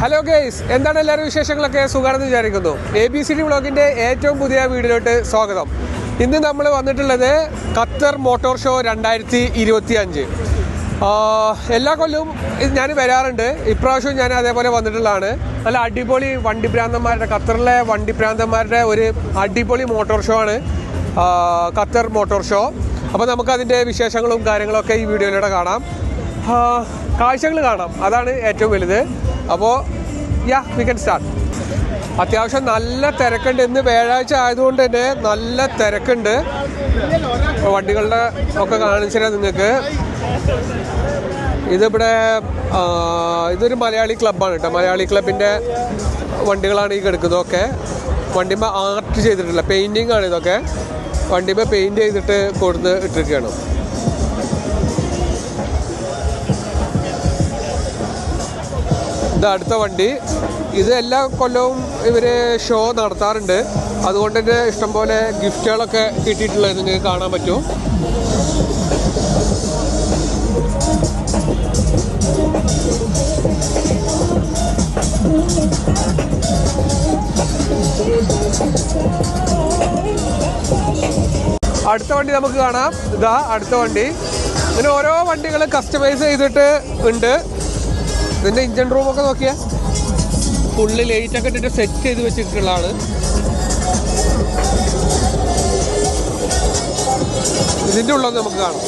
Hello guys, എന്താണ് എല്ലാവരും വിശേഷങ്ങളൊക്കെ? സുഖമാണെന്ന് വിചാരിക്കുന്നു. ABCD വ്ളോഗിൻ്റെ ഏറ്റവും പുതിയ വീഡിയോയിലോട്ട് സ്വാഗതം. ഇന്ന് നമ്മൾ വന്നിട്ടുള്ളത് ഖത്തർ മോട്ടോർ ഷോ 2025. എല്ലാ കൊല്ലവും ഞാൻ വരാറുണ്ട്. ഇപ്രാവശ്യവും ഞാൻ അതേപോലെ വന്നിട്ടുള്ളതാണ്. നല്ല അടിപൊളി വണ്ടിഭ്രാന്തന്മാരുടെ, ഖത്തറിലെ വണ്ടിഭ്രാന്തന്മാരുടെ ഒരു അടിപൊളി മോട്ടോർ ഷോ ആണ് ഖത്തർ മോട്ടോർ ഷോ. അപ്പോൾ നമുക്കതിൻ്റെ വിശേഷങ്ങളും കാര്യങ്ങളൊക്കെ ഈ വീഡിയോയിലൂടെ കാണാം, കാഴ്ചകൾ കാണാം. അതാണ് ഏറ്റവും വലുത്. അപ്പോൾ വി ക്യാൻ സ്റ്റാർട്ട്. അത്യാവശ്യം നല്ല തിരക്കുണ്ട്. ഇന്ന് വ്യാഴാഴ്ച ആയതുകൊണ്ട് തന്നെ നല്ല തിരക്കുണ്ട്. വണ്ടികളുടെ ഒക്കെ കാണിച്ചു തരാം നിങ്ങൾക്ക്. ഇതിവിടെ ഇതൊരു മലയാളി ക്ലബ്ബാണ് കേട്ടോ. മലയാളി ക്ലബിൻ്റെ വണ്ടികളാണ് ഈ കിടക്കുന്നതൊക്കെ. വണ്ടിമേ ആർട്ട് ചെയ്തിട്ടില്ല, പെയിൻറ്റിങ് ആണ് ഇതൊക്കെ. വണ്ടിമേ പെയിൻറ്റ് ചെയ്തിട്ട് കൊടുത്ത് ഇട്ടിരിക്കുകയാണ്. ഇത് അടുത്ത വണ്ടി. ഇത് എല്ലാ കൊല്ലവും ഇവർ ഷോ നടത്താറുണ്ട്. അതുകൊണ്ട് തന്നെ ഇഷ്ടംപോലെ ഗിഫ്റ്റുകളൊക്കെ കിട്ടിയിട്ടുള്ളത് നിങ്ങൾക്ക് കാണാൻ പറ്റും. അടുത്ത വണ്ടി നമുക്ക് കാണാം. ഇതാ അടുത്ത വണ്ടി. ഇങ്ങനെ ഓരോ വണ്ടികൾ കസ്റ്റമൈസ് ചെയ്തിട്ട് ഉണ്ട്. ഇതിൻ്റെ ഇഞ്ചൻ റൂമൊക്കെ നോക്കിയാൽ ഫുള്ള് ലൈറ്റൊക്കെ ഇട്ടിട്ട് സെറ്റ് ചെയ്ത് വെച്ചിട്ടുള്ളതാണ്. ഇതിൻ്റെ ഉള്ളത് നമുക്ക് കാണാം.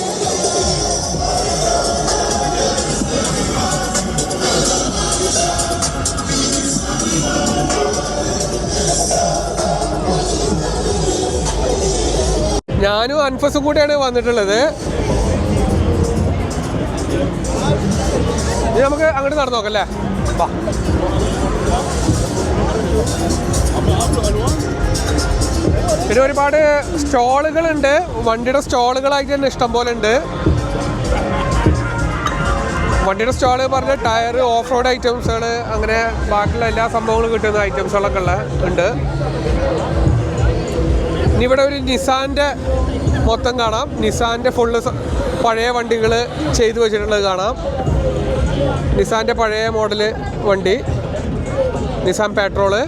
ഞാനും അൻഫസും കൂടെയാണ് വന്നിട്ടുള്ളത്. ഇനി നമുക്ക് അങ്ങോട്ട് നടന്നു നോക്കാം അല്ലേ? വാ. പിന്നെ ഒരുപാട് സ്റ്റോളുകളുണ്ട്. വണ്ടിയുടെ സ്റ്റോളുകളായിട്ട് തന്നെ ഇഷ്ടം പോലെ ഉണ്ട്. വണ്ടിയുടെ സ്റ്റോള് പറഞ്ഞ ടയർ, ഓഫ് റോഡ് ഐറ്റംസുകൾ, അങ്ങനെ ബാക്കിയുള്ള എല്ലാ സംഭവങ്ങളും കിട്ടുന്ന ഐറ്റംസുകളൊക്കെ ഉണ്ട്. ഇനി ഇവിടെ ഒരു നിസാൻ്റെ മൊത്തം കാണാം. നിസാൻ്റെ ഫുള്ള് പഴയ വണ്ടികൾ ചെയ്തു വെച്ചിട്ടുള്ളത് കാണാം. നിസാൻ്റെ പഴയ മോഡല് വണ്ടി, നിസാൻ പെട്രോള്,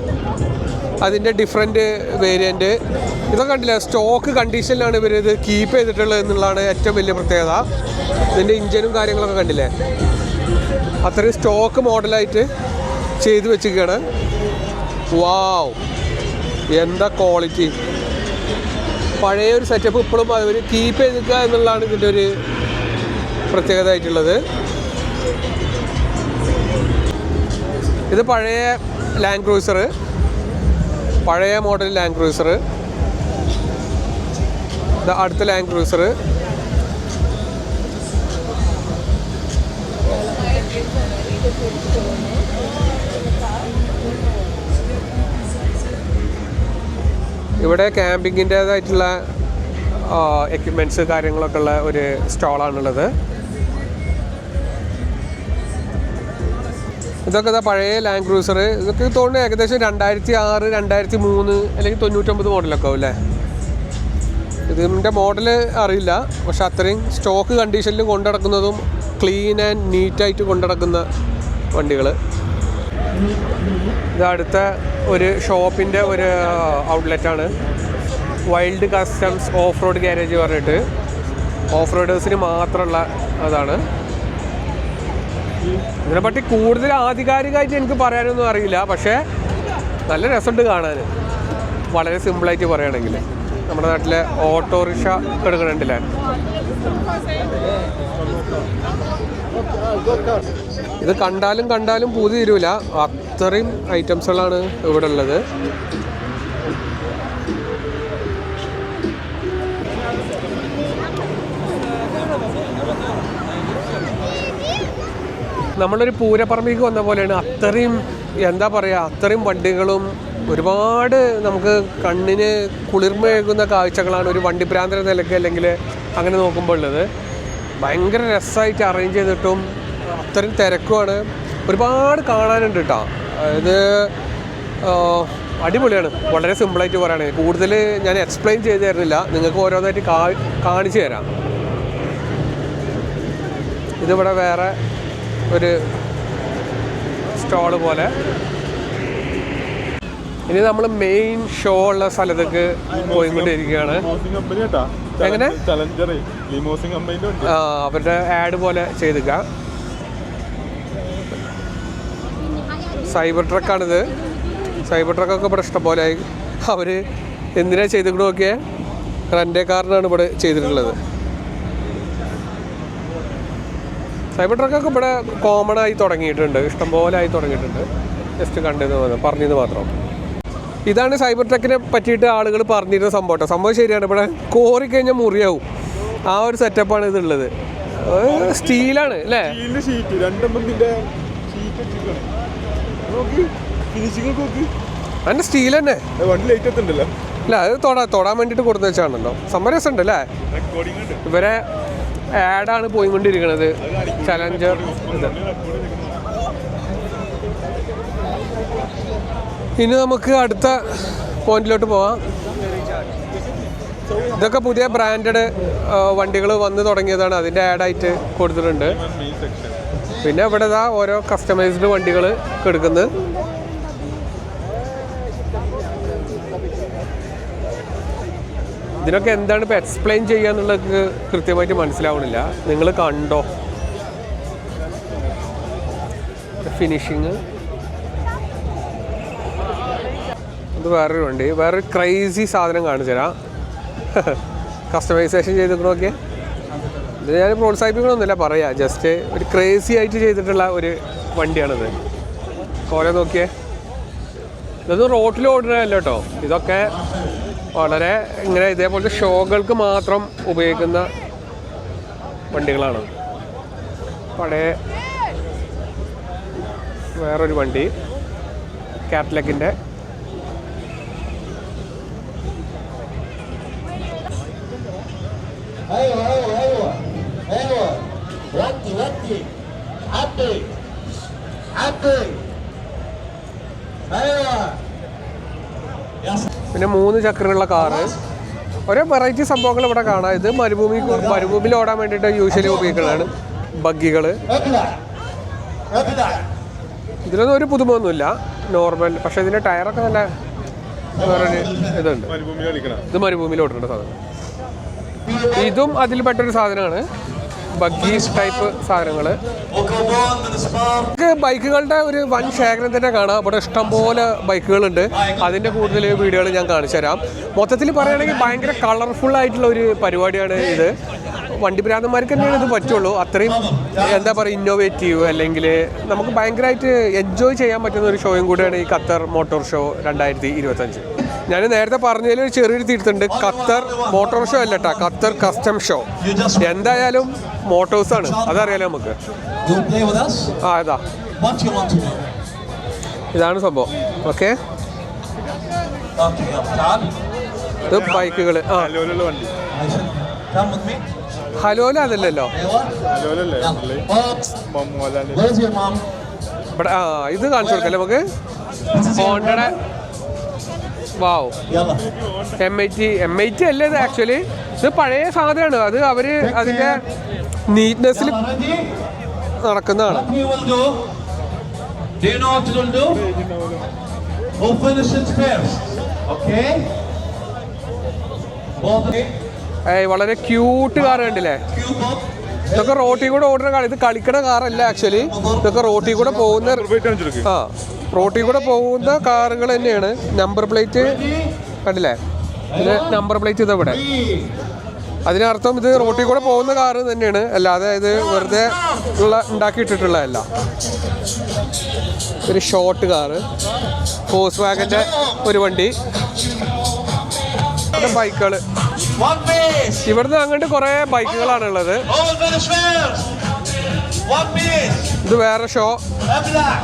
അതിൻ്റെ ഡിഫറെൻറ്റ് വേരിയൻറ്റ്. ഇതൊക്കെ കണ്ടില്ല, സ്റ്റോക്ക് കണ്ടീഷനിലാണ് ഇവർ ഇത് കീപ്പ് ചെയ്തിട്ടുള്ളത് എന്നുള്ളതാണ് ഏറ്റവും വലിയ പ്രത്യേകത. ഇതിൻ്റെ ഇഞ്ചനും കാര്യങ്ങളൊക്കെ കണ്ടില്ലേ, അത്രയും സ്റ്റോക്ക് മോഡലായിട്ട് ചെയ്തു വെച്ചിരിക്കുകയാണ്. വാവ്, എന്താ ക്വാളിറ്റി! പഴയ ഒരു സെറ്റപ്പ് ഇപ്പോഴും അവർ കീപ്പ് ചെയ്തിരിക്കുക എന്നുള്ളതാണ് ഇതിൻ്റെ ഒരു പ്രത്യേകത ആയിട്ടുള്ളത്. ഇത് പഴയ ലാൻഡ് ക്രൂസർ, പഴയ മോഡൽ ലാൻഡ് ക്രൂസർ. ഇത് അടുത്ത ലാൻഡ് ക്രൂസർ. ഇവിടെ ക്യാമ്പിങ്ങിൻ്റേതായിട്ടുള്ള എക്യുപ്മെൻറ്റ്സ് കാര്യങ്ങളൊക്കെ ഉള്ള ഒരു സ്റ്റോളാണുള്ളത്. ഇതൊക്കെ ഇതാ പഴയ ലാൻഡ് ക്രൂസർ. ഇതൊക്കെ തോന്നുന്നു ഏകദേശം 2006, 2003 അല്ലെങ്കിൽ 99 മോഡലൊക്കെ ആവും അല്ലേ? ഇതിൻ്റെ മോഡൽ അറിയില്ല, പക്ഷെ അത്രയും സ്റ്റോക്ക് കണ്ടീഷനിൽ കൊണ്ടുനടക്കുന്നതും ക്ലീൻ ആൻഡ് നീറ്റായിട്ട് കൊണ്ടുനടക്കുന്ന വണ്ടികൾ. ഇത് അടുത്ത ഒരു ഷോപ്പിൻ്റെ ഒരു ഔട്ട്ലെറ്റാണ്. Wild customs off road garage പറഞ്ഞിട്ട് ഓഫ് റോഡേഴ്സിന് മാത്രമുള്ള അതാണ്. ഇതിനെപ്പറ്റി കൂടുതൽ ആധികാരികമായിട്ട് എനിക്ക് പറയാനൊന്നും അറിയില്ല, പക്ഷേ നല്ല രസമുണ്ട് കാണാൻ. വളരെ സിമ്പിളായിട്ട് പറയുകയാണെങ്കിൽ നമ്മുടെ നാട്ടിലെ ഓട്ടോറിക്ഷ എടുക്കണുണ്ടല്ലേ, ഇത് കണ്ടാലും പൂതി തീരൂല. അത്രയും ഐറ്റംസുകളാണ് ഇവിടെ ഉള്ളത്. നമ്മളൊരു പൂരപ്പറമ്പിലേക്ക് വന്ന പോലെയാണ്. അത്രയും എന്താ പറയുക, അത്രയും വണ്ടികളും ഒരുപാട് നമുക്ക് കണ്ണിന് കുളിർമയേകുന്ന കാഴ്ചകളാണ് ഒരു വണ്ടിഭ്രാന്തര നിലയ്ക്ക് അല്ലെങ്കിൽ അങ്ങനെ നോക്കുമ്പോൾ ഉള്ളത്. ഭയങ്കര രസമായിട്ട് അറേഞ്ച് ചെയ്തിട്ടും അത്രയും തിരക്കുമാണ്. ഒരുപാട് കാണാനുണ്ട് കേട്ടോ. ഇത് അടിപൊളിയാണ്. വളരെ സിമ്പിളായിട്ട് പറയുകയാണെങ്കിൽ കൂടുതൽ ഞാൻ എക്സ്പ്ലെയിൻ ചെയ്ത് തരുന്നില്ല, നിങ്ങൾക്ക് ഓരോന്നായിട്ട് കാണിച്ചു തരാം. ഇതിവിടെ വേറെ ഒരു സ്റ്റോള് പോലെ. ഇനി നമ്മൾ മെയിൻ ഷോ ഉള്ള സ്ഥലത്തേക്ക് പോയിക്കൊണ്ടിരിക്കുകയാണ്. എങ്ങനെ അവരുടെ ആഡ് പോലെ ചെയ്തിക്കാം. സൈബർ ട്രക്കാണിത്. സൈബർ ട്രക്കൊക്കെ ഇവിടെ ഇഷ്ടംപോലെ ആയി. അവർ എന്തിനാ ചെയ്തിട്ട് നോക്കിയേ, റെൻ്റേ കാറിനാണ് ഇവിടെ ചെയ്തിട്ടുള്ളത്. സൈബർ ട്രക്കൊക്കെ ഇവിടെ കോമൺ ആയി തുടങ്ങിയിട്ടുണ്ട്, ഇഷ്ടംപോലെ ആയി തുടങ്ങിയിട്ടുണ്ട്. ജസ്റ്റ് കണ്ടെന്ന് പറഞ്ഞത് മാത്രം. ഇതാണ് സൈബർ ട്രക്കിനെ പറ്റിയിട്ട് ആളുകൾ പറഞ്ഞിരുന്ന സംഭവം. സംഭവം ശരിയാണ്. ഇവിടെ കോറിക്കഴിഞ്ഞാൽ മുറിയാവും, ആ ഒരു സെറ്റപ്പാണ് ഇതുള്ളത്. സ്റ്റീലാണ് അല്ലേ? അതിൻ്റെ സ്റ്റീൽ തന്നെ അല്ല, അത് തൊടാൻ വേണ്ടിയിട്ട് കൊടുത്തു വെച്ചാണല്ലോ. സംഭവം രസമുണ്ട് അല്ലേ? ഇവരെ ആഡാണ് പോയിക്കൊണ്ടിരിക്കുന്നത്. ചലഞ്ചർ ഇനി നമുക്ക് അടുത്ത പോയിന്റിലോട്ട് പോവാം. ഇതൊക്കെ പുതിയ ബ്രാൻഡഡ് വണ്ടികൾ വന്ന് തുടങ്ങിയതാണ്, അതിൻ്റെ ആഡായിട്ട് കൊടുത്തിട്ടുണ്ട്. പിന്നെ ഇവിടെ ഓരോ കസ്റ്റമൈസ്ഡ് വണ്ടികൾ എടുക്കുന്നത്. ഇതിനൊക്കെ എന്താണ് ഇപ്പോൾ എക്സ്പ്ലെയിൻ ചെയ്യാന്നുള്ളത് കൃത്യമായിട്ട് മനസ്സിലാവണില്ല. നിങ്ങൾ കണ്ടോ ഫിനിഷിങ്. ഇത് വേറൊരു വണ്ടി, വേറൊരു ക്രൈസി സാധനം കാണിച്ചു തരാം. കസ്റ്റമൈസേഷൻ ചെയ്തിട്ടൊക്കെ ഇത് ഞാൻ പ്രോത്സാഹിപ്പിക്കണമെന്നില്ല പറയാ, ജസ്റ്റ് ഒരു ക്രേസി ആയിട്ട് ചെയ്തിട്ടുള്ള ഒരു വണ്ടിയാണിത്. കോല നോക്കിയേ, ഇതൊന്നും റോട്ടിൽ ഓടുന്നതല്ല കേട്ടോ. ഇതൊക്കെ വളരെ ഇങ്ങനെ ഇതേപോലത്തെ ഷോകൾക്ക് മാത്രം ഉപയോഗിക്കുന്ന വണ്ടികളാണ്. പഴയ വേറൊരു വണ്ടി കാറ്റ്ലക്കിൻ്റെ. പിന്നെ 3 ചക്രങ്ങളുള്ള കാറ്. ഓരോ വെറൈറ്റി സംഭവങ്ങൾ ഇവിടെ കാണാം. ഇത് മരുഭൂമിയിൽ ഓടാൻ വേണ്ടിയിട്ട് യൂഷ്വലി ഉപയോഗിക്കുന്നതാണ് ബഗ്ഗികൾ. ഇതിലൊന്നും ഒരു പുതുമൊന്നുമില്ല, നോർമൽ. പക്ഷേ ഇതിൻ്റെ ടയറൊക്കെ നല്ല വേറൊരു ഇതുണ്ട്. ഇത് മരുഭൂമിയിൽ ഓടേണ്ട സാധനം. ഇതും അതിൽ പെട്ടൊരു സാധനമാണ്, ബഗ്ഗി ടൈപ്പ് സാധനങ്ങൾ. ബൈക്കുകളുടെ ഒരു വൻ ശേഖരം തന്നെ കാണാം. ഇവിടെ ഇഷ്ടംപോലെ ബൈക്കുകളുണ്ട്. അതിൻ്റെ കൂടുതൽ വീഡിയോകൾ ഞാൻ കാണിച്ചു തരാം. മൊത്തത്തിൽ പറയുകയാണെങ്കിൽ ഭയങ്കര കളർഫുൾ ആയിട്ടുള്ള ഒരു പരിപാടിയാണ് ഇത്. വണ്ടി ഭ്രാന്തന്മാർക്ക് തന്നെയാണ് ഇത് പറ്റുള്ളൂ. അത്രയും എന്താ പറയുക, ഇന്നോവേറ്റീവ്, അല്ലെങ്കിൽ നമുക്ക് ഭയങ്കരമായിട്ട് എൻജോയ് ചെയ്യാൻ പറ്റുന്ന ഒരു ഷോയും കൂടിയാണ് ഈ ഖത്തർ മോട്ടോർ ഷോ 2025. ഞാൻ നേരത്തെ പറഞ്ഞതിൽ ഒരു ചെറിയൊരു തിരുത്തുണ്ട്. ഖത്തർ മോട്ടോർ ഷോ അല്ല കേട്ടോ, ഖത്തർ കസ്റ്റം ഷോ. എന്തായാലും മോട്ടോഴ്സാണ്, അതറിയാലോ നമുക്ക്. ആ ഇതാ, ഇതാണ് സംഭവം. ഓക്കെ, ഇത് ബൈക്കുകൾ. ആ ഹലോല അതല്ലല്ലോ ഇവിടെ. ആ ഇത് കാണിച്ചു കൊടുക്കല്ലേ നമുക്ക്. ഹോണ്ടയുടെ വാവ് M80 അല്ലേ ഇത്? ആക്ച്വലി ഇത് പഴയ സാധനമാണ്. അത് അവര് അതിന്റെ നീറ്റ്നെസ്സിൽ നടക്കുന്നതാണ്. വളരെ ക്യൂട്ട് കാർ കണ്ടില്ലേ? ഇതൊക്കെ റോട്ടിൽ കൂടെ ഓടുന്ന കാർ. ഇത് കളിക്കണ കാറല്ല ആക്ച്വലി. ഇതൊക്കെ റോട്ടിൽ കൂടെ പോകുന്ന റോട്ടിൽ കൂടെ പോകുന്ന കാറുകൾ തന്നെയാണ്. നമ്പർ പ്ലേറ്റ് കണ്ടില്ലേ? ഇത് നമ്പർ പ്ലേറ്റ് ഇതാ ഇവിടെ. അതിനർത്ഥം ഇത് റോട്ടിൽ കൂടെ പോകുന്ന കാറ് തന്നെയാണ്, അല്ലാതെ ഇത് വെറുതെ ഉണ്ടാക്കിയിട്ടിട്ടുള്ളതല്ല. ഒരു ഷോർട്ട് കാറ്, ഫോഴ്സ് വാഗൻ്റെ ഒരു വണ്ടി. ബൈക്കുകൾ ഇവിടുന്ന് അങ്ങോട്ട് കുറേ ബൈക്കുകളാണ് ഉള്ളത്. ഇത് വേറെ ഷോ.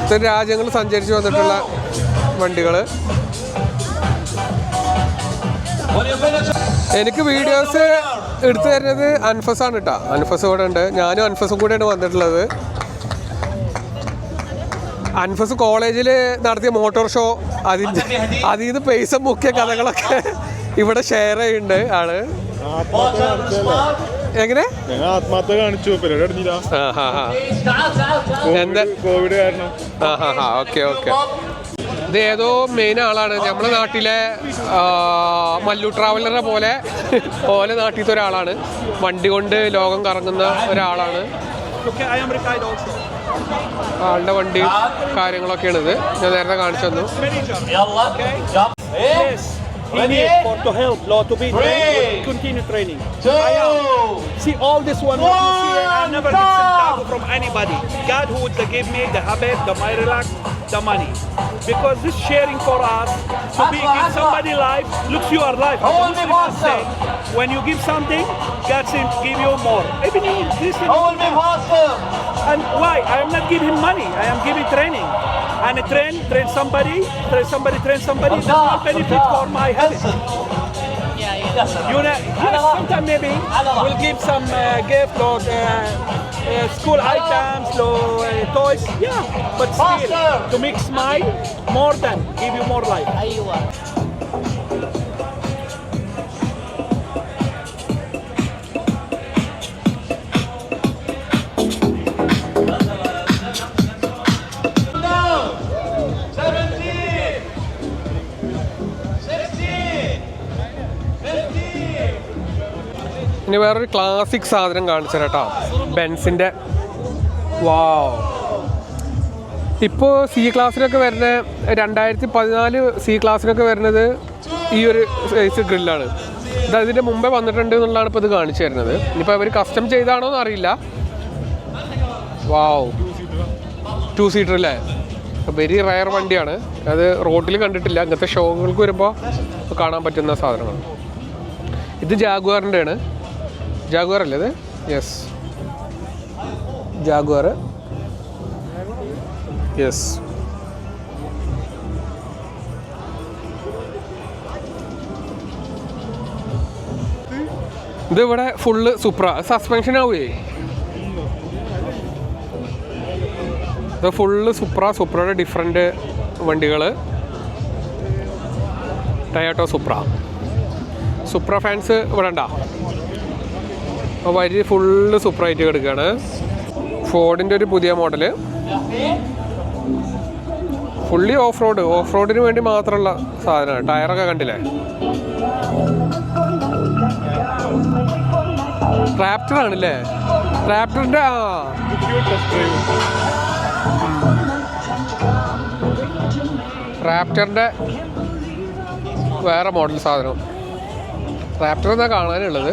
ഇത്തരം രാജ്യങ്ങൾ സഞ്ചരിച്ച് വന്നിട്ടുള്ള വണ്ടികൾ. എനിക്ക് വീഡിയോസ് എടുത്തു തരുന്നത് അൻഫസാണ് കേട്ടോ. അൻഫസ് ഇവിടെ ഉണ്ട്. ഞാനും അൻഫസും കൂടെയാണ് വന്നിട്ടുള്ളത്. അൻഫസ് കോളേജിൽ നടത്തിയ മോട്ടോർ ഷോ, അതിൽ നിന്ന് പൈസ മുക്കിയ കഥകളൊക്കെ ഇവിടെ ഷെയർ ചെയ്യുന്നുണ്ട് ആള്. എങ്ങനെ ആത്മാർത്ഥ കാണിച്ചു എന്താ കോവിഡ് കാരണം. Okay okay. ഇത് ഏതോ മെയിൻ ആളാണ് നമ്മുടെ നാട്ടിലെ മല്ലു ട്രാവലറെ പോലെ നാട്ടിലത്തെ ഒരാളാണ്. വണ്ടി കൊണ്ട് ലോകം കറങ്ങുന്ന ഒരാളാണ്. ആളുടെ വണ്ടി കാര്യങ്ങളൊക്കെയാണ് ഇത്. ഞാൻ നേരത്തെ കാണിച്ചു തന്നു. He needs to help Law to be trained, continue training. See all this one what you see, I never get centavo from anybody. God who would give me the habit, the my relax, the money. Because this sharing for us, to be give somebody life, looks your life. Muslims say, when you give something, God will give you more. Even in Christian, and why? I am not giving money, I am giving training. And train somebody, There's more benefit for my health. You know, yes, sometimes maybe we'll give some gift or school items or toys, yeah, but still to make smile more than give you more life. ഇനി വേറൊരു classic സാധനം കാണിച്ചു കേട്ടോ, ബെൻസിൻ്റെ. വാവ്, ഇപ്പോൾ C ക്ലാസ്സിലൊക്കെ വരുന്ന 2014 C ക്ലാസ്സിലൊക്കെ വരുന്നത് ഈ ഒരു സൈസ് ഗ്രില്ലാണ്. ഇത് അതിൻ്റെ മുമ്പേ വന്നിട്ടുണ്ട് എന്നുള്ളതാണ് ഇപ്പോൾ ഇത് കാണിച്ചു തരുന്നത്. ഇനിയിപ്പോൾ അവർ കസ്റ്റം ചെയ്താണോ എന്ന് അറിയില്ല. വാവ്, 2 സീറ്റർ അല്ലേ, വെരി റയർ വണ്ടിയാണ്. അത് റോഡിൽ കണ്ടിട്ടില്ല. ഇങ്ങനത്തെ ഷോകൾക്ക് വരുമ്പോൾ കാണാൻ പറ്റുന്ന സാധനമാണ്. ഇത് ജാഗ്വാറിൻ്റെ ആണ്. ജാഗ്വാർ അല്ലേ ഇത്? Yes, Jaguar. യെസ്, ഇത് ഇവിടെ ഫുള്ള് സുപ്ര. സസ്പെൻഷൻ ആവുകയെ, ഇത് ഫുള്ള് സുപ്രയുടെ ഡിഫറെൻറ്റ് വണ്ടികൾ. ടയോട്ടോ സുപ്ര ഫാൻസ് ഇവിടെ ഉണ്ടോ? അപ്പോൾ വരി ഫുള്ള് സുപ്രയായിട്ട് കിടക്കുകയാണ്. ഫോർഡിൻ്റെ ഒരു പുതിയ മോഡല്, ഫുള്ളി ഓഫ് റോഡിന് വേണ്ടി മാത്രമുള്ള സാധനമാണ്. ടയറൊക്കെ കണ്ടില്ലേ? റാപ്റ്ററാണല്ലേ? റാപ്റ്ററിൻ്റെ റാപ്റ്ററിൻ്റെ വേറെ മോഡൽ സാധനം. റാപ്റ്റർ എന്നാ കാണാനുള്ളത്.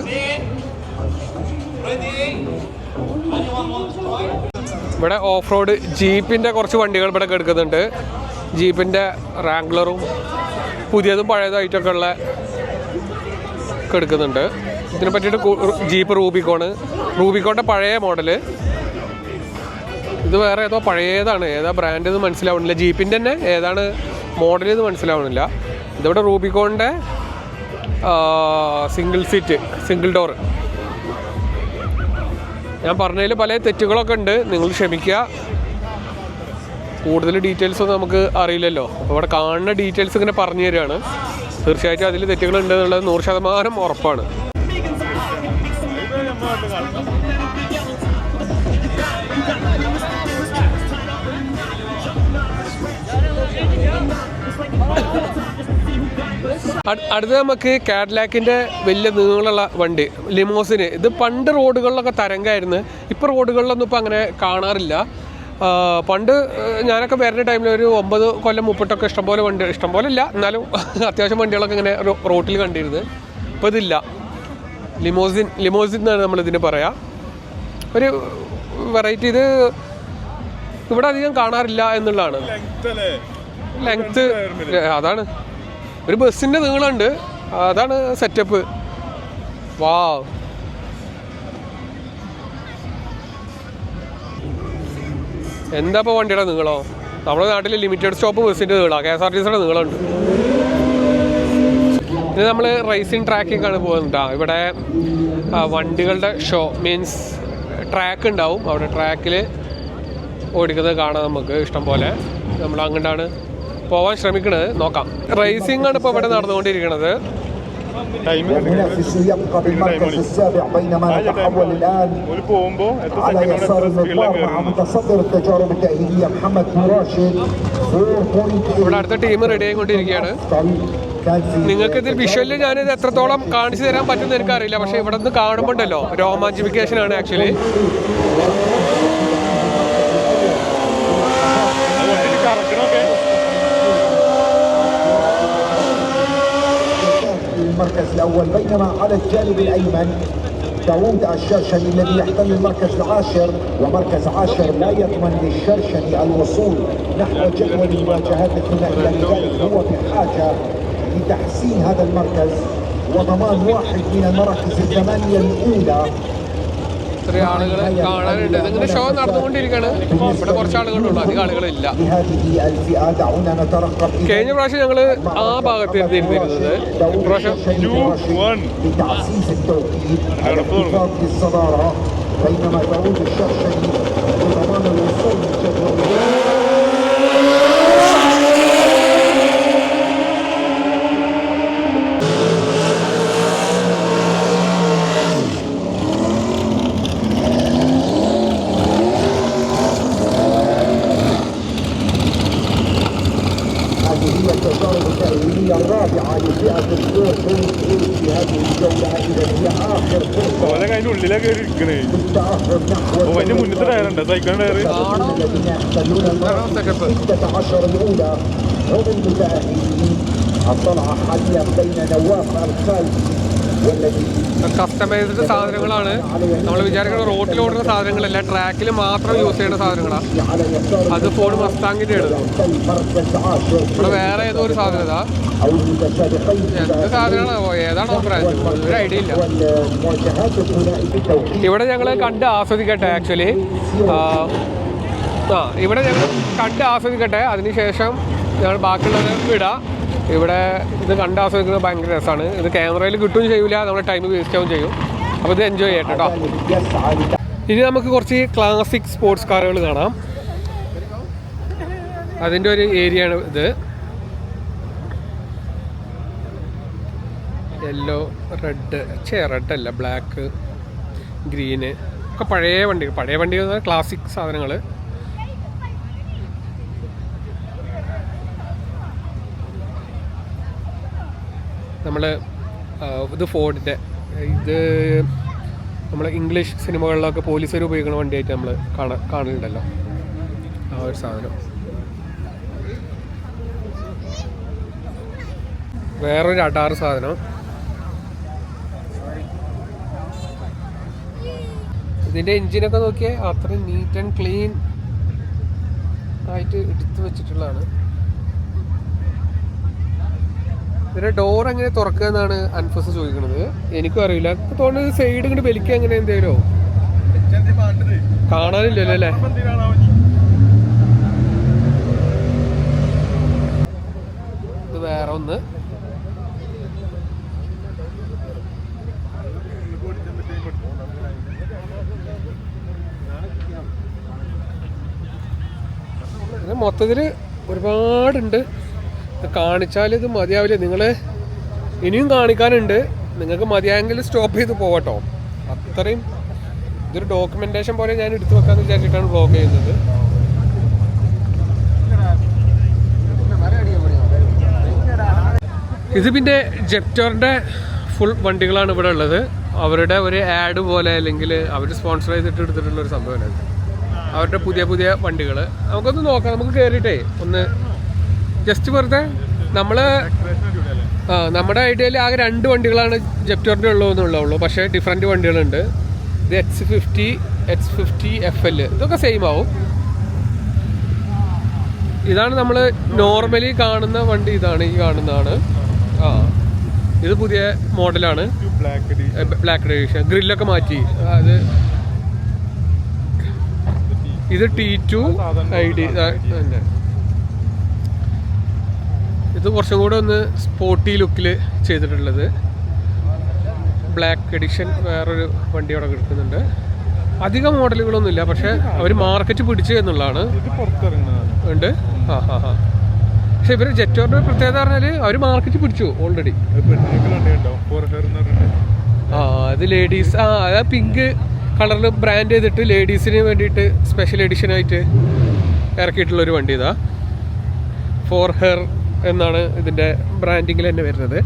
ഇവിടെ ഓഫ് റോഡ് ജീപ്പിൻ്റെ കുറച്ച് വണ്ടികൾ ഇവിടെ എടുക്കുന്നുണ്ട്. ജീപ്പിൻ്റെ റാംഗ്ലറും പുതിയതും പഴയതായിട്ടൊക്കെ ഉള്ള എടുക്കുന്നുണ്ട്. ഇതിനെ പറ്റിയിട്ട് ജീപ്പ് റൂബിക്കോണിൻ്റെ പഴയ മോഡല്. ഇത് വേറെ ഏതോ പഴയതാണ്, ഏതാ ബ്രാൻഡ് എന്ന് മനസ്സിലാവണില്ല. ജീപ്പിൻ്റെ തന്നെ ഏതാണ് മോഡൽ എന്ന് മനസ്സിലാവണില്ല. ഇതിവിടെ റൂബിക്കോണിൻ്റെ സിംഗിൾ ഡോറ്. ഞാൻ പറഞ്ഞതിൽ പല തെറ്റുകളൊക്കെ ഉണ്ട്, നിങ്ങൾ ക്ഷമിക്കുക. കൂടുതൽ ഡീറ്റെയിൽസ് ഒന്നും നമുക്ക് അറിയില്ലല്ലോ. അപ്പോൾ ഇവിടെ കാണുന്ന ഡീറ്റെയിൽസ് ഇങ്ങനെ പറഞ്ഞു തരികയാണ്. തീർച്ചയായിട്ടും അതിൽ തെറ്റുകളുണ്ട് എന്നുള്ളത് 100% ഉറപ്പാണ്. അടുത്ത നമുക്ക് കാഡിലാക്കിൻ്റെ വലിയ നീളമുള്ള വണ്ടി ലിമോസിന്. ഇത് പണ്ട് റോഡുകളിലൊക്കെ തരംഗമായിരുന്നു. ഇപ്പോൾ റോഡുകളിലൊന്നും ഇപ്പോൾ അങ്ങനെ കാണാറില്ല. പണ്ട് ഞാനൊക്കെ വരുന്ന ടൈമിൽ ഒരു 9 കൊല്ലം മുപ്പിട്ടൊക്കെ ഇഷ്ടംപോലെ ഇല്ല, എന്നാലും അത്യാവശ്യം വണ്ടികളൊക്കെ ഇങ്ങനെ റോട്ടിൽ കണ്ടിരുന്നത്. ഇപ്പോൾ ഇതില്ല. ലിമോസിൻ എന്നാണ് നമ്മളിതിന് പറയാം. ഒരു വെറൈറ്റി. ഇത് ഇവിടെ അധികം കാണാറില്ല എന്നുള്ളതാണ്. ലെങ്ത്ത് അതാണ്, ഒരു ബസ്സിൻ്റെ നീളമുണ്ട്, അതാണ് സെറ്റപ്പ്. വാവ്, എന്താ ഇപ്പോൾ വണ്ടിയുടെ നീളോ? നമ്മുടെ നാട്ടിൽ ലിമിറ്റഡ് സ്റ്റോപ്പ് ബസ്സിൻ്റെ നീളമാണ്, KSRTCയുടെ നീളമുണ്ട്. ഇനി നമ്മൾ റേസിംഗ് ട്രാക്കിലേക്കാണ് പോകുന്നത്. ഇവിടെ വണ്ടികളുടെ ഷോ മീൻസ് ട്രാക്ക് ഉണ്ടാവും. അവിടെ ട്രാക്കിൽ ഓടിക്കുന്നത് കാണാം നമുക്ക് ഇഷ്ടം പോലെ. നമ്മൾ അങ്ങോട്ടാണ് പോകാൻ ശ്രമിക്കുന്നത്. നോക്കാം. റേസിംഗ് ആണ് ഇപ്പോൾ ഇവിടെ നടന്നുകൊണ്ടിരിക്കുന്നത്. والمنافس يبقى بالمركز السابع بينما نتحول الآن ഒരു പോകുമ്പോ എത്ര على സെക്കൻഡ് يسار المضمار مع متصدر التجارب التأهيلية محمد راشد 4.8. ഇവിടെ അടുത്ത ടീം റെഡി ആയിക്കൊണ്ടിരിക്കുകയാണ്. നിങ്ങൾക്ക് ഇതിൽ വിഷ്വലിൽ ഞാനിത് എത്രത്തോളം കാണിച്ചു തരാൻ പറ്റുമെന്ന് എനിക്കറിയില്ല, പക്ഷേ ഇവിടെ നിന്ന് കാണുമ്പോൾ ഉണ്ടല്ലോ രോമാഞ്ചിഫിക്കേഷൻ ആണ് ആക്ച്വലി. കറക്കണമൊക്കെ المركز الأول بينما على الجانب الأيمن داوود الشرشني الذي يحتل المركز العاشر، ومركز عاشر لا يضمن للشرشني الوصول نحو جدول المواجهات الثنائية، لذلك هو بحاجة لتحسين هذا المركز وضمان واحد من المراكز الثمانية الأولى. ഇത്രയും ആളുകൾ കാണാനുണ്ട്. ഇതിങ്ങനെ ഷോ നടന്നുകൊണ്ടിരിക്കുകയാണ്. ഇവിടെ കുറച്ച് ആളുകളുള്ളൂ, അധികം ആളുകളില്ല. കഴിഞ്ഞ പ്രാവശ്യം ഞങ്ങൾ ആ ഭാഗത്ത് ഇരുന്നിരുന്നത്. പ്രാവശ്യം بينما داوود الشرشني بضمان الوصول لجدول التجارب التأهيلية الرابعة لفئة الدور في هذه الجولة. إذا هي آخر فرصة ഓലെ അതിന്റെ ഉള്ളിലാ കയറി ഇരിക്കണേ. للتأهل نحو ഓ അതിന്റെ മുന്നത്തെ ടയറുണ്ട്, സൈക്കിളിന്റെ ടയറ്. الذين يحتلون المركز 16 الأولى هم المتأهلين. الطلعة حاليا بين نواف الخالدي والذي കസ്റ്റമൈസ്ഡ് സാധനങ്ങളാണ്. നമ്മൾ വിചാരിക്കുന്ന റോട്ടിൽ ഓടുന്ന സാധനങ്ങളല്ല, ട്രാക്കിൽ മാത്രം യൂസ് ചെയ്യുന്ന സാധനങ്ങളാണ്. على يسار അത് ഫോർഡ് മസ്താങ്ങിന്റെ ആണ്. المركز 10 ഇവിടെ വേറെ ഏതോ ഒരു സാധനം ഇതാ. أو المتسابقين എന്ത് സാധനമാണോ, ഏതാണോ ബ്രാൻഡ്, ഒരു ഐഡിയ ഇല്ല. والمواجهات الثنائية بالتوقيت. ഇവിടെ ഞങ്ങൾ കണ്ട് ആസ്വദിക്കട്ടെ ആക്ച്വലി. ഇവിടെ ഞങ്ങൾ കണ്ട് ആസ്വദിക്കട്ടെ, അതിനുശേഷം ഞങ്ങൾ ബാക്കിയുള്ളത് വിടാം. ഇവിടെ ഇത് കണ്ട് ആസ്വദിക്കുന്നത് ഭയങ്കര രസമാണ്. ഇത് ക്യാമറയിൽ കിട്ടുകയും ചെയ്യില്ല, നമ്മുടെ ടൈം വേസ്റ്റ് ആവുകയും ചെയ്യും. അപ്പോൾ ഇത് എൻജോയ് ചെയ്യട്ടെ കേട്ടോ. ഇനി നമുക്ക് കുറച്ച് ക്ലാസിക് സ്പോർട്സ് കാറുകൾ കാണാം. അതിൻ്റെ ഒരു ഏരിയ ആണ് ഇത്. യെല്ലോ, റെഡ്, റെഡ് അല്ല, ബ്ലാക്ക്, ഗ്രീന് ഒക്കെ പഴയ വണ്ടികൾ. പഴയ വണ്ടികൾ ക്ലാസിക് സാധനങ്ങൾ. നമ്മൾ ഇത് ഫോർഡിൻ്റെ, ഇത് നമ്മൾ ഇംഗ്ലീഷ് സിനിമകളിലൊക്കെ പോലീസുകാർ ഉപയോഗിക്കുന്ന വണ്ടിയായിട്ട് നമ്മൾ കാണലുണ്ടല്ലോ, ആ ഒരു സാധനം. വേറൊരു അടാറ് സാധനം. ഇതിൻ്റെ എൻജിനൊക്കെ നോക്കിയാൽ അത്രയും നീറ്റ് ആൻഡ് ക്ലീൻ ആയിട്ട് എടുത്തു വെച്ചിട്ടുള്ളതാണ്. ഇതിൻ്റെ ഡോർ എങ്ങനെ തുറക്കുക എന്നാണ് അൻഫസ് ചോദിക്കുന്നത്. എനിക്കും അറിയില്ല. തോന്നുന്നത് സൈഡ് ഇങ്ങോട്ട് വലിക്കുക എങ്ങനെ എന്തേലും കാണാനില്ലല്ലോ അല്ലേ. ഇത് വേറെ ഒന്ന്. ഇത് മൊത്തത്തിൽ ഒരുപാടുണ്ട്. കാണിച്ചാൽ ഇത് മതിയാവില്ല. നിങ്ങൾ ഇനിയും കാണിക്കാനുണ്ട്. നിങ്ങൾക്ക് മതിയായെങ്കിൽ സ്റ്റോപ്പ് ചെയ്ത് പോകട്ടോ. അത്രയും ഇതൊരു ഡോക്യുമെന്റേഷൻ പോലെ ഞാൻ എടുത്തു വെക്കാന്ന് വിചാരിച്ചിട്ടാണ് വ്ലോഗ് ചെയ്യുന്നത്. ഇത് പിന്നെ ജെപ്റ്റോറിൻ്റെ ഫുൾ വണ്ടികളാണ് ഇവിടെ ഉള്ളത്. അവരുടെ ഒരു ആഡ് പോലെ അല്ലെങ്കിൽ അവർ സ്പോൺസർ ചെയ്തിട്ട് എടുത്തിട്ടുള്ളൊരു സംഭവമാണ്. അവരുടെ പുതിയ പുതിയ വണ്ടികൾ നമുക്കൊന്ന് നോക്കാം. നമുക്ക് കയറിയിട്ടേ ഒന്ന് ജസ്റ്റ് വെറുതെ നമ്മുടെ ഐഡിയയിൽ ആകെ 2 വണ്ടികളാണ് ജെപ്റ്റോറിൻ്റെ ഉള്ളൂ. പക്ഷേ ഡിഫറെൻറ്റ് വണ്ടികളുണ്ട്. ഇത് X50, X50 FL ഇതൊക്കെ സെയിം ആവും. ഇതാണ് നമ്മൾ നോർമലി കാണുന്ന വണ്ടി. ഇതാണ് ഈ കാണുന്നതാണ്. ഇത് പുതിയ മോഡലാണ്, ബ്ലാക്ക് എഡിഷൻ. ഗ്രില്ലൊക്കെ മാറ്റി. അത് ഇത് T2 ID തന്നെ. ഇത് കുറച്ചും കൂടെ ഒന്ന് സ്പോർട്ടി ലുക്കിൽ ചെയ്തിട്ടുള്ളത്. ബ്ലാക്ക് എഡിഷൻ വേറൊരു വണ്ടി അവിടെ കിടക്കുന്നുണ്ട്. അധികം മോഡലുകളൊന്നുമില്ല, പക്ഷെ അവർ മാർക്കറ്റ് പിടിച്ചു എന്നുള്ളതാണ്. ഉണ്ട്. പക്ഷെ ഇവർ ജെറ്റോറിൻ്റെ പ്രത്യേകത പറഞ്ഞാൽ അവർ മാർക്കറ്റ് പിടിച്ചു ഓൾറെഡി. ആ അത് ലേഡീസ്, അത് പിങ്ക് കളറിൽ ബ്രാൻഡ് ചെയ്തിട്ട് ലേഡീസിന് വേണ്ടിയിട്ട് സ്പെഷ്യൽ എഡിഷനായിട്ട് ഇറക്കിയിട്ടുള്ളൊരു വണ്ടി ഇതാ. ഫോർ ഹെയർ എന്നാണ് ഇതിൻ്റെ ബ്രാൻഡിങ്ങിൽ തന്നെ വരുന്നത്.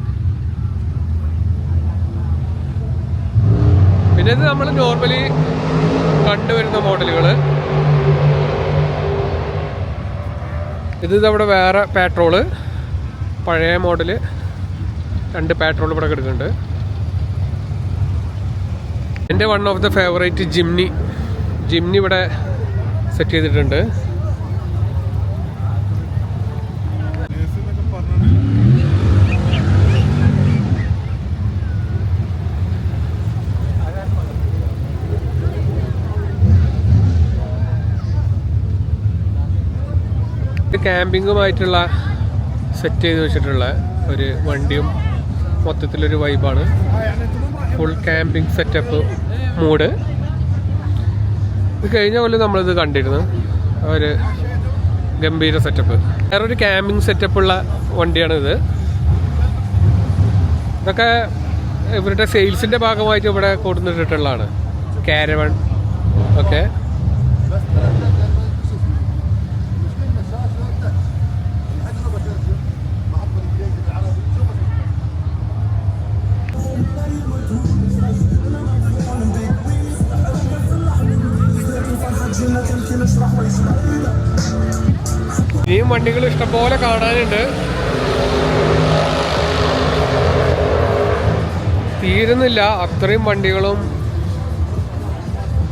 പിന്നെ ഇത് നമ്മൾ നോർമലി കണ്ടുവരുന്ന മോഡലുകൾ. ഇത് അവിടെ വേറെ പാട്രോള്, പഴയ മോഡല് 2 പാട്രോൾ ഇവിടെ കിടക്കുന്നുണ്ട്. എൻ്റെ one of the favourite Jimny ഇവിടെ സെറ്റ് ചെയ്തിട്ടുണ്ട്. ക്യാമ്പിങ്ങുമായിട്ടുള്ള സെറ്റ് ചെയ്ത് വെച്ചിട്ടുള്ള ഒരു വണ്ടിയും മൊത്തത്തിലൊരു വൈബാണ്. Full camping setup mood. ഇത് കഴിഞ്ഞ കൊല്ലം നമ്മളിത് കണ്ടിരുന്നു, ഒരു ഗംഭീര സെറ്റപ്പ്. വേറൊരു ക്യാമ്പിംഗ് സെറ്റപ്പുള്ള വണ്ടിയാണിത്. ഇതൊക്കെ ഇവരുടെ സെയിൽസിൻ്റെ ഭാഗമായിട്ട് ഇവിടെ കൊടുത്തിട്ടുള്ളതാണ്. കാരവൺ ഒക്കെ ഇനിയും വണ്ടികൾ ഇഷ്ടംപോലെ കാണാനുണ്ട്. തീരുന്നില്ല, അത്രയും വണ്ടികളും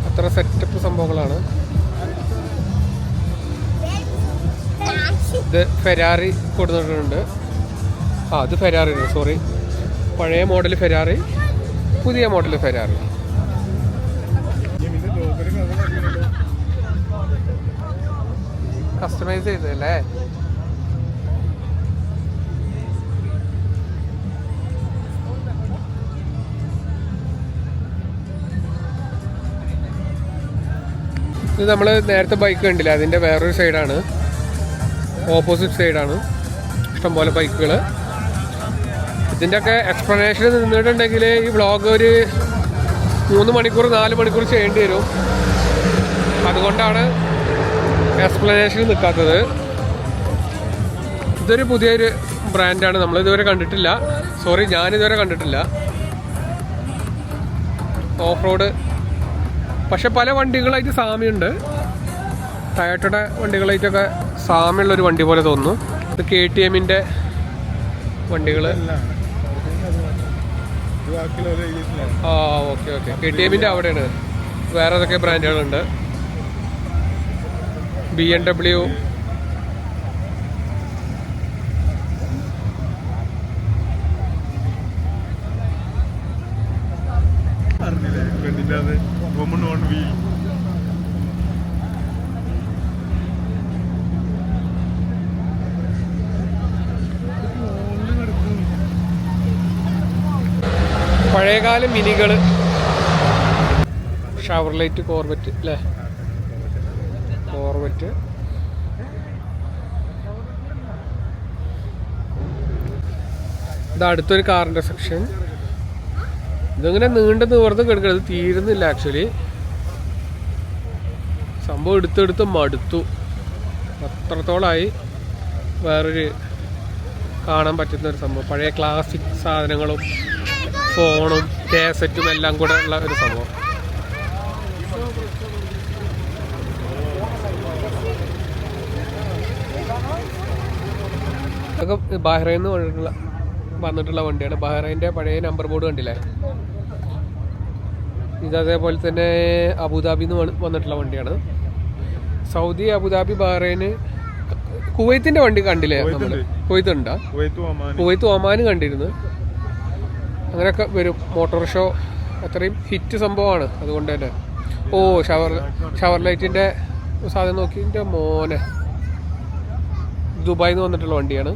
അത്ര സെറ്റപ്പ് സംഭവങ്ങളാണ്. ഇത് ഫെരാറി കൊടുത്തിട്ടുണ്ട്. ഇത് ഫെരാറി, സോറി, പഴയ മോഡൽ ഫെരാറി, പുതിയ മോഡൽ ഫെരാറി. കസ്റ്റമൈസ് ചെയ്തല്ലേ. ഇത് നമ്മൾ നേരത്തെ ബൈക്ക് കണ്ടില്ല, അതിൻ്റെ വേറൊരു സൈഡാണ്, ഓപ്പോസിറ്റ് സൈഡാണ്. ഇഷ്ടംപോലെ ബൈക്കുകൾ. ഇതിൻ്റെയൊക്കെ എക്സ്പ്ലനേഷൻ നിന്നിട്ടുണ്ടെങ്കിൽ ഈ വ്ളോഗ് ഒരു 3 മണിക്കൂർ 4 മണിക്കൂർ ചെയ്യേണ്ടി വരും. അതുകൊണ്ടാണ് എക്സ്പ്ലനേഷൻ നിൽക്കാത്തത്. ഇതൊരു പുതിയൊരു ബ്രാൻഡാണ്, നമ്മളിതുവരെ കണ്ടിട്ടില്ല. സോറി, ഞാനിതുവരെ കണ്ടിട്ടില്ല. ഓഫ് റോഡ്, പക്ഷെ പല വണ്ടികളായിട്ട് സാമ്യമുണ്ട്. ടയോട്ടയുടെ വണ്ടികളായിട്ടൊക്കെ സാമ്യമുള്ളൊരു വണ്ടി പോലെ തോന്നുന്നു. ഇത് KTMൻ്റെ വണ്ടികൾ. ഓക്കെ KTMൻ്റെ അവിടെയാണ്. വേറെ ഏതൊക്കെ ബ്രാൻഡുകളുണ്ട്. BMW, പഴയകാല മിനികൾ, ഷവർലൈറ്റ് കോർവെറ്റ് അല്ലേ, കോർവെറ്റ്. ഇത് അടുത്തൊരു കാറിൻ്റെ സെക്ഷൻ. ഇതിങ്ങനെ നീണ്ടു നിവർന്ന് കിടക്കുന്നത്, തീരുന്നില്ല ആക്ച്വലി. സംഭവം എടുത്തെടുത്ത് മടുത്തു. അത്രത്തോളമായി. വേറൊരു കാണാൻ പറ്റുന്നൊരു സംഭവം, പഴയ ക്ലാസിക് സാധനങ്ങളും ഫോണും കാസറ്റും എല്ലാം കൂടെ ഉള്ള ഒരു സംഭവം. ഇതൊക്കെ ബഹ്റൈനിൽ നിന്ന് വന്നിട്ടുള്ള വണ്ടിയാണ്. ബഹ്റൈൻ്റെ പഴയ നമ്പർ ബോർഡ് കണ്ടില്ലേ. ഇത് അതേപോലെ തന്നെ അബുദാബിന്ന് വന്നിട്ടുള്ള വണ്ടിയാണ്. സൗദി, അബുദാബി, ബഹ്റൈന്, കുവൈത്തിൻ്റെ വണ്ടി കണ്ടില്ലേ നമ്മൾ. കുവൈത്ത് ഉണ്ടോ? കുവൈത്ത്, ഒമാൻ കണ്ടിരുന്നു. അങ്ങനെയൊക്കെ വരും. മോട്ടോർ ഷോ അത്രയും ഹിറ്റ് സംഭവമാണ്. അതുകൊണ്ട് തന്നെ ഷവർ ലൈറ്റിൻ്റെ സാധനം നോക്കി, എൻ്റെ മോനെ, ദുബായിൽ നിന്ന് വന്നിട്ടുള്ള വണ്ടിയാണ്.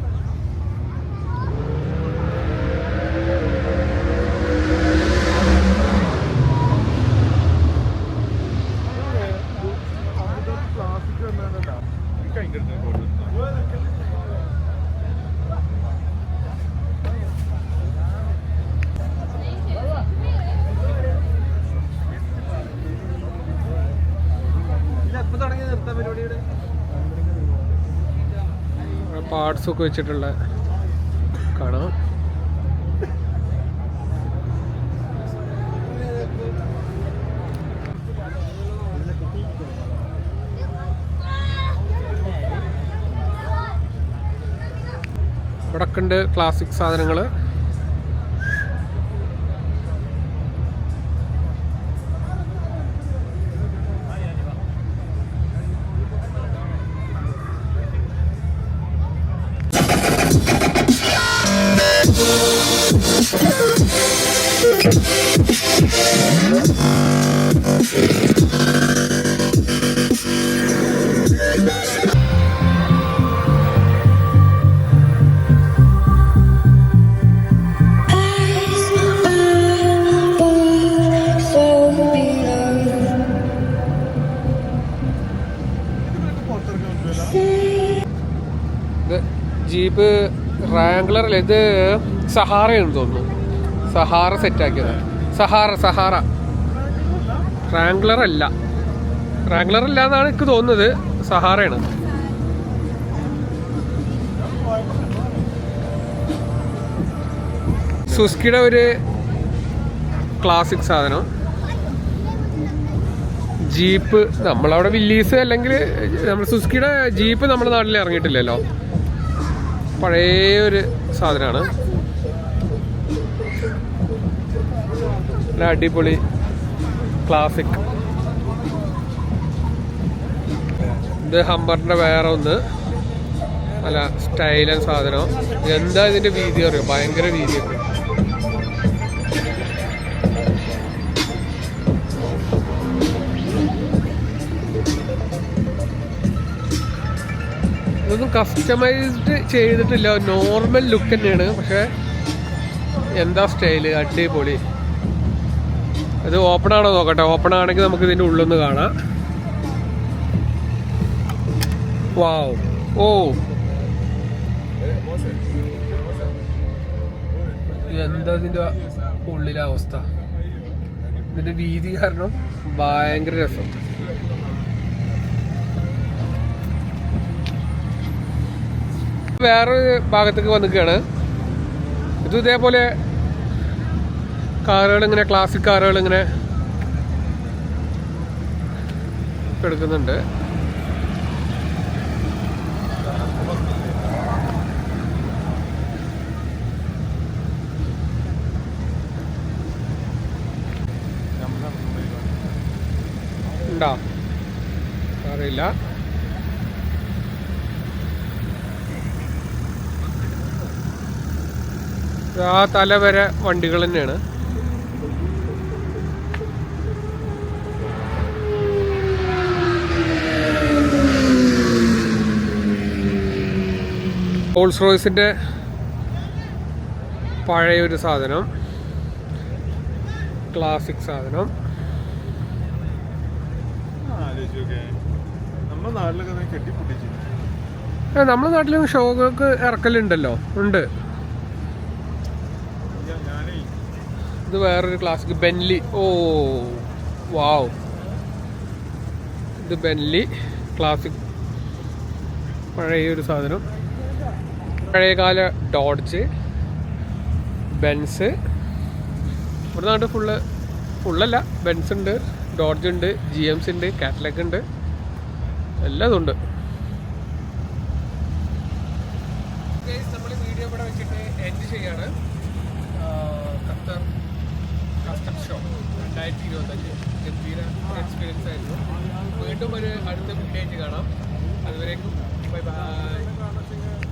ഫ്ലവേഴ്സും ഒക്കെ വെച്ചിട്ടുള്ള കാണാം. ഇവിടെ ഒക്കെ ഉണ്ട് ക്ലാസിക് സാധനങ്ങൾ. ജീപ്പ് റാംഗ്ലർ അല്ല, ഇത് സഹാറയാണെന്ന് തോന്നുന്നു. സഹാറ സെറ്റാക്കിയത്. സഹാറ റാംഗ്ലർ അല്ല എന്നാണ് എനിക്ക് തോന്നുന്നത്. സഹാറയാണ്. സുസ്കിയുടെ ഒരു ക്ലാസിക് സാധനം. ജീപ്പ് നമ്മളവിടെ വില്ലീസ് അല്ലെങ്കിൽ നമ്മൾ സുസ്കിയുടെ ജീപ്പ് നമ്മുടെ നാട്ടിൽ ഇറങ്ങിയിട്ടില്ലല്ലോ. പഴയ ഒരു സാധനമാണ്. അടിപൊളി ക്ലാസിക്. ഇത് ഹമ്പറിന്റെ വേറെ ഒന്ന് അല്ല, സ്റ്റൈലൻ സാധനം. എന്താ ഇതിന്റെ വീതി അറിയോ? ഭയങ്കര വീതിയൊക്കെ. ഇതൊന്നും കസ്റ്റമൈസ്ഡ് ചെയ്തിട്ടില്ല, നോർമൽ ലുക്ക് തന്നെയാണ്. പക്ഷെ എന്താ സ്റ്റൈല്, അടിപൊളി. ഇത് ഓപ്പൺ ആണോ നോക്കട്ടെ. ഓപ്പൺ ആണെങ്കിൽ നമുക്ക് ഇതിൻ്റെ ഉള്ളൊന്ന് കാണാം. വാവ്, ഓ എന്താ ഇതിൻ്റെ ഉള്ളിലെ അവസ്ഥ. ഇതിൻ്റെ വീതി കാരണം ഭയങ്കര രസം. വേറൊരു ഭാഗത്തേക്ക് വന്നിക്കുകയാണ്. ഇത് ഇതേപോലെ കാറുകൾ ഇങ്ങനെ, ക്ലാസിക് കാറുകൾ ഇങ്ങനെ എടുക്കുന്നുണ്ട്. ഉണ്ടോ അറിയില്ല. ആ തല വരെ വണ്ടികൾ തന്നെയാണ്. റോൾസ് റോയ്സിൻ്റെ പഴയൊരു സാധനം, ക്ലാസിക് സാധനം. നമ്മുടെ നാട്ടിലും ഷോകൾക്ക് ഇറക്കലുണ്ടല്ലോ, ഉണ്ട്. ഇത് വേറൊരു ക്ലാസിക് ബെൻലി. ഓ വാവ്, ഇത് ബെൻലി ക്ലാസിക് പഴയൊരു സാധനം. പഴയകാല ഡോഡ്ജ്, ബെൻസ്. ഇവിടെ നാട്ട് ഫുള്ളല്ല, ബെൻസ് ഉണ്ട്, ഡോഡ്ജ് ഉണ്ട്, GMC ഉണ്ട്, കാറ്റലക് ഉണ്ട്, എല്ലാം ഇതുണ്ട്. നമ്മൾ വീഡിയോ ഇവിടെ വെച്ചിട്ട് എൻഡ് ചെയ്യാണ്. ഖത്തർ കസ്റ്റം ഷോ 2025 ഗംഭീര എക്സ്പീരിയൻസ് ആയിരുന്നു. വീണ്ടും ഒരു അടുത്ത വീഡിയോ ആയിട്ട് കാണാം. അതുവരേക്കും ബൈ ബൈ.